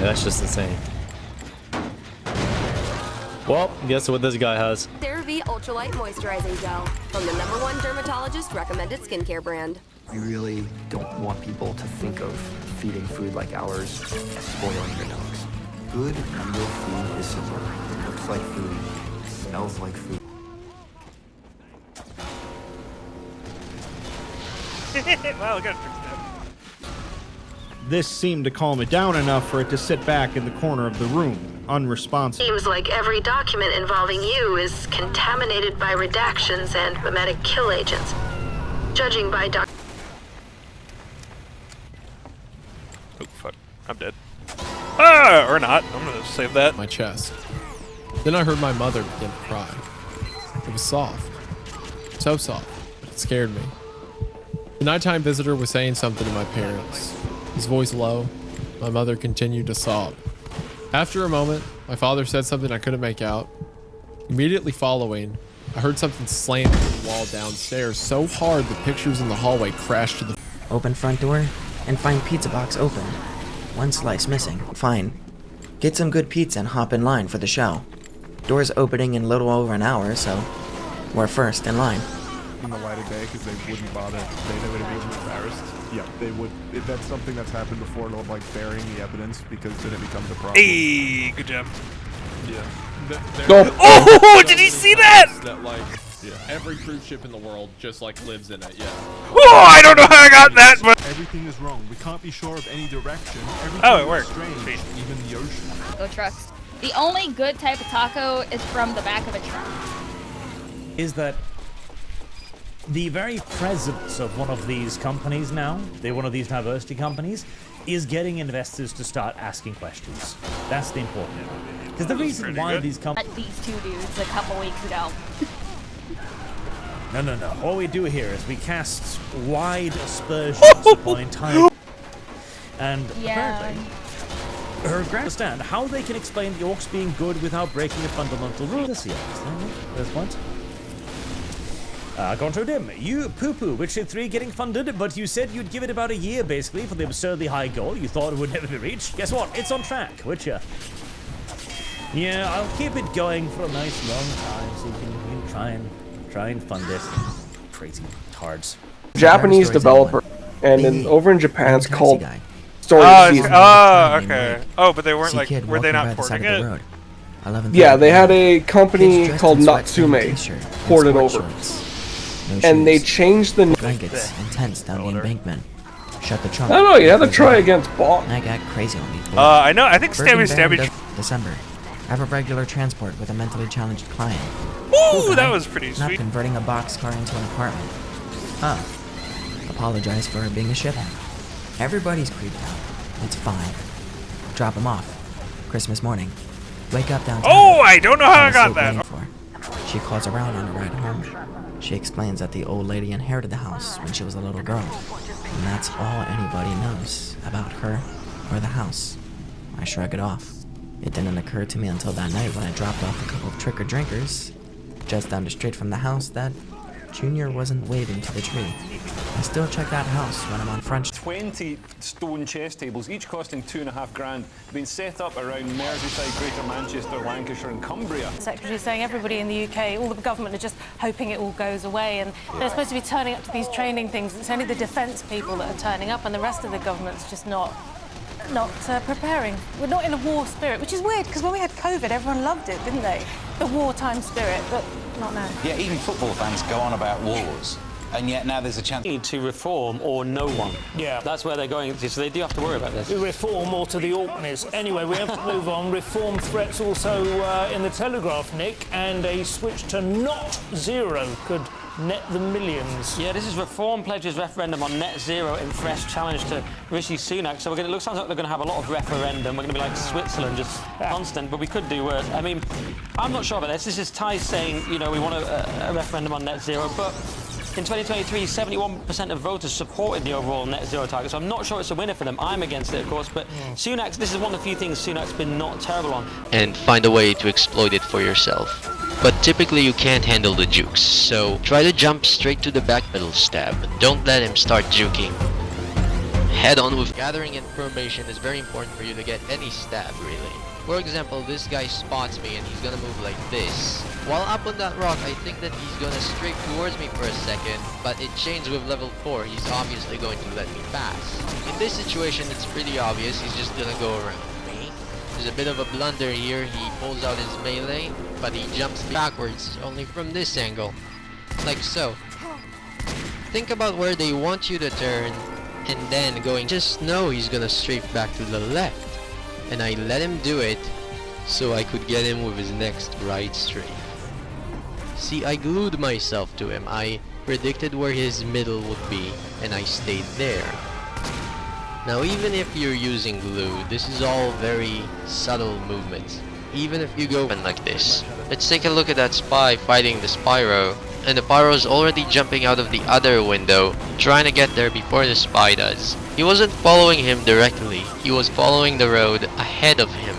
That's just insane. Well, guess what this guy has? CeraVe Ultralight Moisturizing Gel from the #1 dermatologist recommended skincare brand. We really don't want people to think of feeding food like ours as spoiling their dogs. Good, real food is simple. It looks like food, smells like food. Wow, look at it. This seemed to calm it down enough for it to sit back in the corner of the room, unresponsive. Seems like every document involving you is contaminated by redactions and mimetic kill agents. Judging by Oh, fuck. I'm dead. Ah, or not. I'm gonna save that. My chest. Then I heard my mother begin to cry. It was soft. So soft, but it scared me. The nighttime visitor was saying something to my parents. His voice low. My mother continued to sob. After a moment, my father said something I couldn't make out. Immediately following, I heard something slam into the wall downstairs so hard the pictures in the hallway crashed to the... Open front door and find pizza box open. One slice missing. Fine. Get some good pizza and hop in line for the show. Doors opening in a little over an hour, so we're first in line. In the light of day because they wouldn't bother. They would have been embarrassed. Yeah, they would. If that's something that's happened before, of like burying the evidence because then it becomes a problem. Hey, good job. Yeah. Oh, did you see that? That like, yeah, every cruise ship in the world just like lives in it. Yeah. Oh, I don't know how I got that, but Everything is wrong. We can't be sure of any direction. Everything oh, it is worked. strange. Sweet. Even the ocean. Go trucks. The only good type of taco is from the back of a truck. Is that the very presence of one of these companies now, they're one of these diversity companies, is getting investors to start asking questions. That's the important thing. Because the reason why these companies... These two dudes a couple weeks ago. No. All we do here is we cast wide aspersions upon entire... And apparently, her understand how they can explain the orcs being good without breaking a fundamental rule. This year, there's point. Contra Dim, you poo-poo Witcher 3 getting funded, but you said you'd give it about a year, basically, for the absurdly high goal you thought it would never be reached. Guess what? It's on track, Witcher. Yeah, I'll keep it going for a nice long time, so you can try and fund it. Crazy tards. Japanese developer, and then over in Japan it's called Story Season. Oh, okay. Oh, but they weren't like, were they not porting it? Yeah, they had a company called Natsume ported over. And they changed the blankets and tents down the embankment. Shut the trunk. I don't know, you had to try against Bob. I got crazy on me. I know, I think Stabby. December. I have a regular transport with a mentally challenged client. Ooh, that was pretty Not sweet. converting a boxcar into an apartment. Apologize for being a shithead. Everybody's creeped out. It's fine. Drop him off. Christmas morning. Wake up downtown. Oh, I don't know how I got that. She calls around on her ride home. She explains that the old lady inherited the house when she was a little girl. And that's all anybody knows about her or the house. I shrug it off. It didn't occur to me until that night when I dropped off a couple of trick-or-drinkers just down the street from the house that Junior wasn't waving to the tree. I still check that house when I'm on French. 20 stone chess tables, each costing $2.5 grand, been set up around Merseyside, Greater Manchester, Lancashire and Cumbria. The Secretary's saying everybody in the UK, all the government are just hoping it all goes away, and they're supposed to be turning up to these training things. It's only the defence people that are turning up, and the rest of the government's just not preparing. We're not in a war spirit, which is weird, because when we had COVID, everyone loved it, didn't they? The wartime spirit, but not now. Yeah, even football fans go on about wars. And yet now there's a chance to reform or no one. Yeah. That's where they're going to, so they do have to worry about this. Reform or to the Orkneys. Anyway, we have to move on. Reform threats also in the Telegraph, Nick, and a switch to not zero could net the millions. Yeah, this is Reform pledges referendum on net zero in fresh challenge to Rishi Sunak. So it looks like they're going to have a lot of referendum. We're going to be like Switzerland, just constant, but we could do worse. I mean, I'm not sure about this. This is Ty saying, you know, we want a referendum on net zero, but in 2023, 71% of voters supported the overall net zero target, so I'm not sure it's a winner for them. I'm against it, of course, but Sunak, this is one of the few things Sunak's been not terrible on. And find a way to exploit it for yourself. but typically you can't handle the jukes, so try to jump straight to the back middle stab. Don't let him start juking. Head on with gathering information is very important for you to get any stab, really. For example, this guy spots me and he's gonna move like this. While up on that rock, I think that he's gonna strafe towards me for a second, but it changed with level 4, he's obviously going to let me pass. In this situation, it's pretty obvious, he's just gonna go around me. There's a bit of a blunder here, he pulls out his melee, but he jumps backwards, only from this angle. Like so. Think about where they want you to turn, and then going, just know he's gonna strafe back to the left. And I let him do it, so I could get him with his next right strafe. See, I glued myself to him. I predicted where his middle would be, and I stayed there. Now even if you're using glue, this is all very subtle movements. Even if you go in like this. Let's take a look at that spy fighting the Spyro. And the Pyro's already jumping out of the other window, trying to get there before the spy does. He wasn't following him directly, he was following the road ahead of him.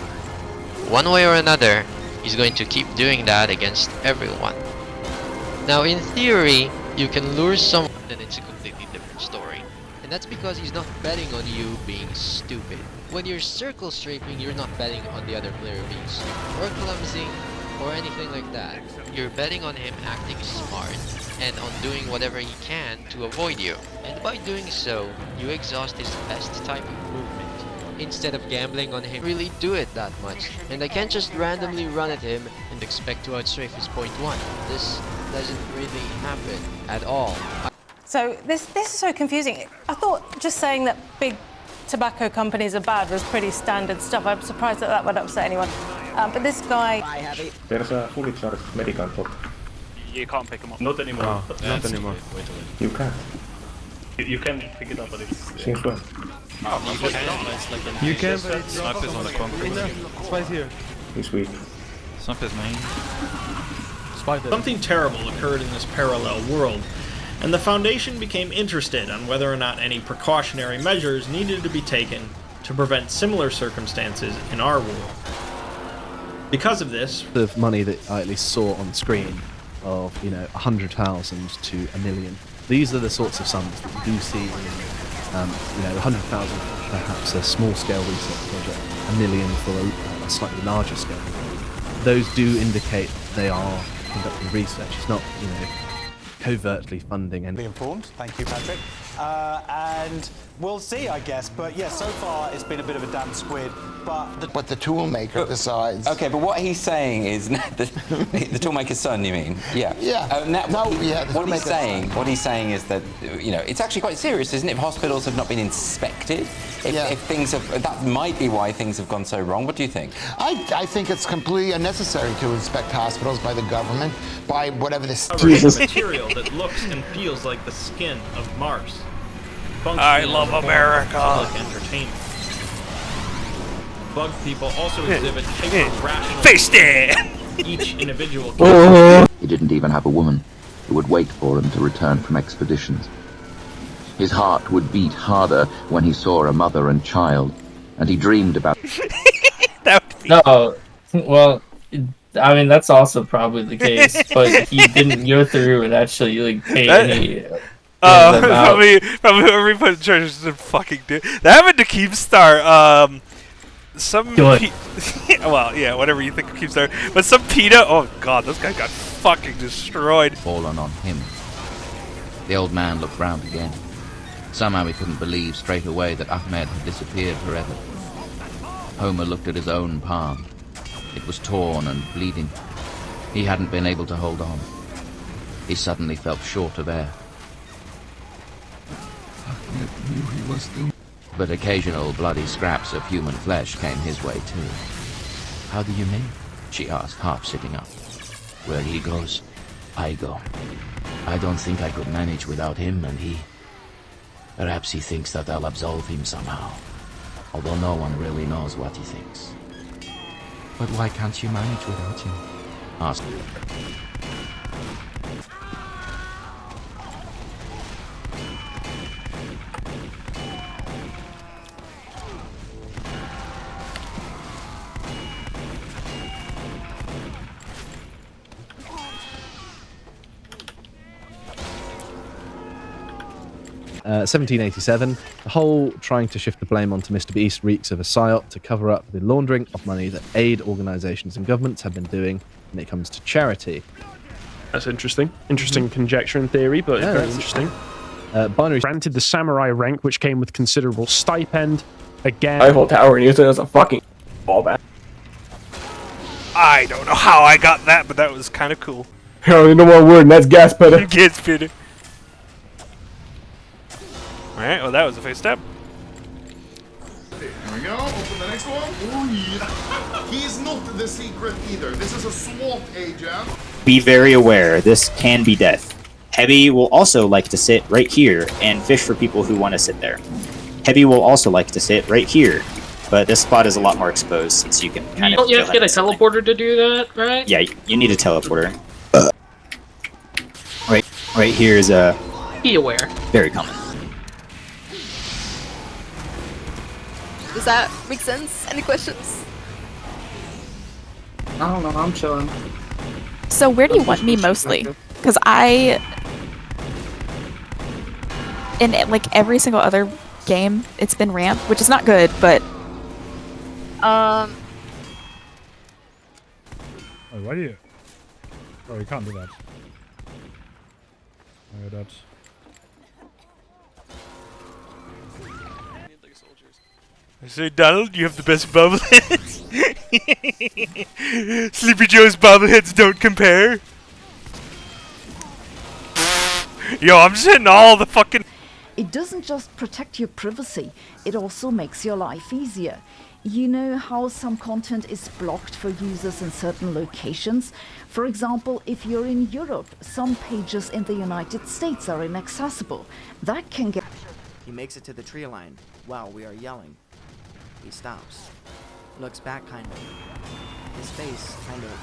One way or another, he's going to keep doing that against everyone. Now in theory, you can lure someone, then it's a completely different story. And that's because he's not betting on you being stupid. When you're circle strafing, you're not betting on the other player being stupid or clumsy or anything like that. You're betting on him acting smart and on doing whatever he can to avoid you. And by doing so, you exhaust his best type of movement. Instead of gambling on him, really do it that much. And I can't just randomly run at him and expect to outstrafe his point 1. This doesn't really happen at all. So this is so confusing. I thought just saying that big tobacco companies are bad was pretty standard stuff. I'm surprised that that would upset anyone. But this guy... There's a fully charged medical bot. You can't pick him up. Not anymore. Oh, not anymore. You can. You can pick it up, but it's... Since when? You can, but it's Sniper's on the concrete. Spy's here. He's weak. Sniper's main. Something terrible occurred in this parallel world, and the Foundation became interested on whether or not any precautionary measures needed to be taken to prevent similar circumstances in our world. Because of this, the money that I at least saw on screen of 100,000 to $1 million. These are the sorts of sums that you do see in 100,000 perhaps a small scale research project, $1 million for a slightly larger scale. Those do indicate they are conducting research. It's not covertly funding and be informed. Thank you, Patrick. And we'll see, I guess. But yeah, so far it's been a bit of a damn squid. But the toolmaker decides. Okay, but what he's saying is the toolmaker's son. You mean? Yeah. Yeah. What he's saying is that it's actually quite serious, isn't it? If hospitals have not been inspected, if things have, that might be why things have gone so wrong. What do you think? I think it's completely unnecessary to inspect hospitals by the government, by whatever this material that looks and feels like the skin of Mars. I love America. Public entertainment. Bug people also exhibit hyper-rational each individual. He didn't even have a woman who would wait for him to return from expeditions. His heart would beat harder when he saw a mother and child, and he dreamed about... No, well, I mean, that's also probably the case, but he didn't go through and actually, pay any... probably whoever put in charge is a fucking dude. That happened to Keemstar, well, yeah, whatever you think of Keemstar, but some PETA, oh god, this guy got fucking destroyed. Fallen on him. The old man looked round again. Somehow he couldn't believe straight away that Ahmed had disappeared forever. Homer looked at his own palm. It was torn and bleeding. He hadn't been able to hold on. He suddenly felt short of air. But occasional bloody scraps of human flesh came his way too. How do you mean? She asked, half sitting up. Where he goes, I go. I don't think I could manage without him, and he... Perhaps he thinks that I'll absolve him somehow. Although no one really knows what he thinks. But why can't you manage without him? Asked. 1787, the whole trying to shift the blame onto Mr. Beast reeks of a psyop to cover up the laundering of money that aid organisations and governments have been doing when it comes to charity. That's interesting. Interesting conjecture and theory, but Yeah, very that's- interesting. Binary granted the samurai rank, which came with considerable stipend. Again, Eiffel Tower and use it as a fucking fallback. I don't know how I got that, but that was kind of cool. I only know one word, and that's gas pedal. Gas pedal. Alright, well that was a face step. Here we go, open the next one. Oh yeah. He's not the secret either. This is a SWAT agent. Be very aware, this can be death. Heavy will also like to sit right here and fish for people who want to sit there. Heavy will also like to sit right here, but this spot is a lot more exposed since you can kind You of... don't you have to get a teleporter to do that, right? Yeah, you need a teleporter. Right here is a... Be aware. Very common. Does that make sense? Any questions? I don't know, I'm chilling. So where do you want me mostly? Because in like every single other game, it's been ramp, which is not good, but Oh, why do you? Oh, you can't do that. Oh, that's. I say, Donald, you have the best bobbleheads. Sleepy Joe's bobbleheads don't compare. Yo, I'm just hitting all the fucking... It doesn't just protect your privacy, it also makes your life easier. You know how some content is blocked for users in certain locations? For example, if you're in Europe, some pages in the United States are inaccessible. That can get... He makes it to the tree line while we are yelling. He stops. Looks back kind of. His face kind of...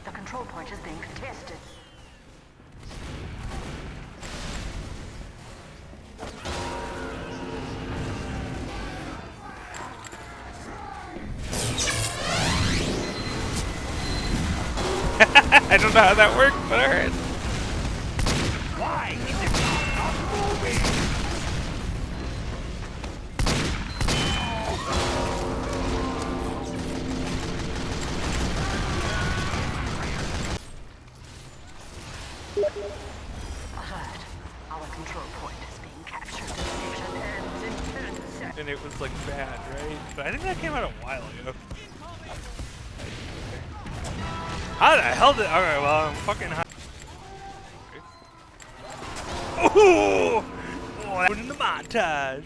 The control point is being contested. I don't know how that worked, but alright. Why is it not moving? Alert. Our control point is being captured. Station ends in 10 seconds. And it was like bad, right? But I think that came out a while ago. How the hell did... Alright, well, I'm fucking high. Oh! Oh, that was in the montage.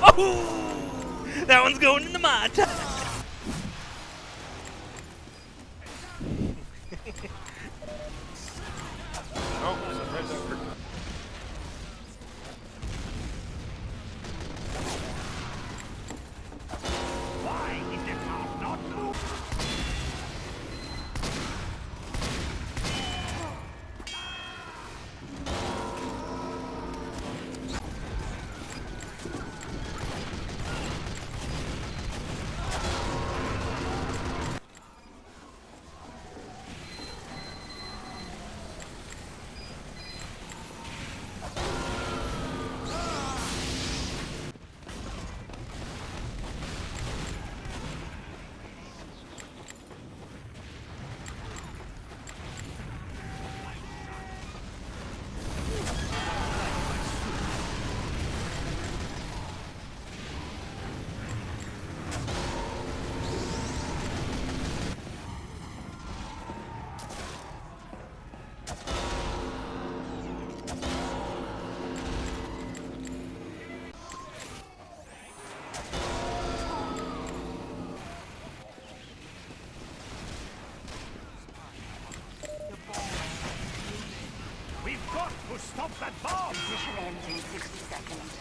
Oh! That one's going in the montage. Oh, surprise that worked. Why is it not moving? We've got to stop that bomb! Mission ends in 60 seconds.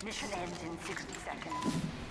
Mission ends in 60 seconds.